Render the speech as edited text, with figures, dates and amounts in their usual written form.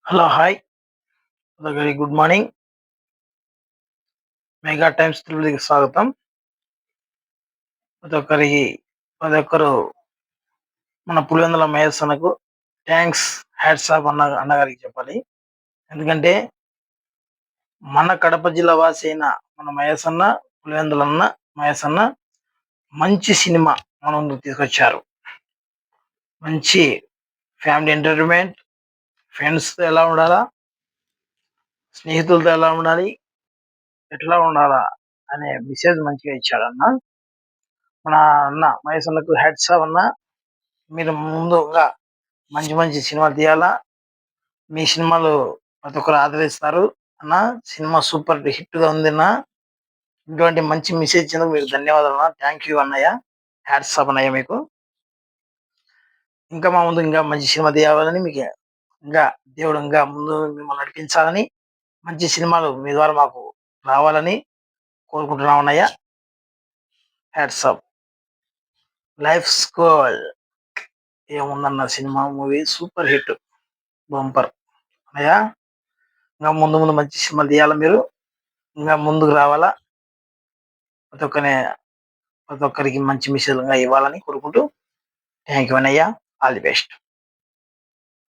Hello hi very good morning. Mega times తెలుగుకి స్వాగతం. ప్రతి ఒక్కరికి ప్రతి ఒక్కరు మన పులివెందుల మహేష్ అన్నకు థ్యాంక్స్ హ్యాట్స్ ఆఫ్ అన్నగారికి చెప్పాలి. ఎందుకంటే మన కడప జిల్లా వాసి అయిన మన మహేష్ అన్న, పులివెందుల అన్న మహేష్ అన్న మంచి సినిమా మన ముందుకు తీసుకొచ్చారు. మంచి ఫ్యామిలీ ఎంటర్టైన్మెంట్, ఫ్రెండ్స్తో ఎలా ఉండాలా, స్నేహితులతో ఎలా ఉండాలి, ఎట్లా ఉండాలా అనే మెసేజ్ మంచిగా ఇచ్చాడు అన్న. మన అన్న మహేష్ అన్నకు హ్యాట్స్ ఆఫ్ అన్న. మీరు ముందుగా మంచి మంచి సినిమాలు తీయాలా. మీ సినిమాలు ప్రతి ఒక్కరు ఆదరిస్తారు అన్న. సినిమా సూపర్ హిట్ గా ఉంది అన్న. ఇటువంటి మంచి మెసేజ్ ఇచ్చినందుకు మీకు ధన్యవాదాలు అన్న. థ్యాంక్ యూ అన్నయ్య. హ్యాట్స్ ఆఫ్ అన్నయ్య మీకు. ఇంకా మా ముందు ఇంకా మంచి సినిమా తీయాలని మీకు ఇంకా దేవుడు ఇంకా ముందు మిమ్మల్ని నడిపించాలని, మంచి సినిమాలు మీ ద్వారా మాకు రావాలని కోరుకుంటున్నాం అన్నయ్య. Hats off. లైఫ్ స్కోల్ ఏముందన్న cinema movie super hit bumper అన్నయ్య. ఇంకా ముందు ముందు మంచి సినిమాలు తీయాలా, మీరు ఇంకా ముందుకు రావాలా, ప్రతి ఒక్కరి ప్రతి ఒక్కరికి మంచి మెసేజ్ ఇవ్వాలని కోరుకుంటూ థ్యాంక్ యూ అన్నయ్య. All the best.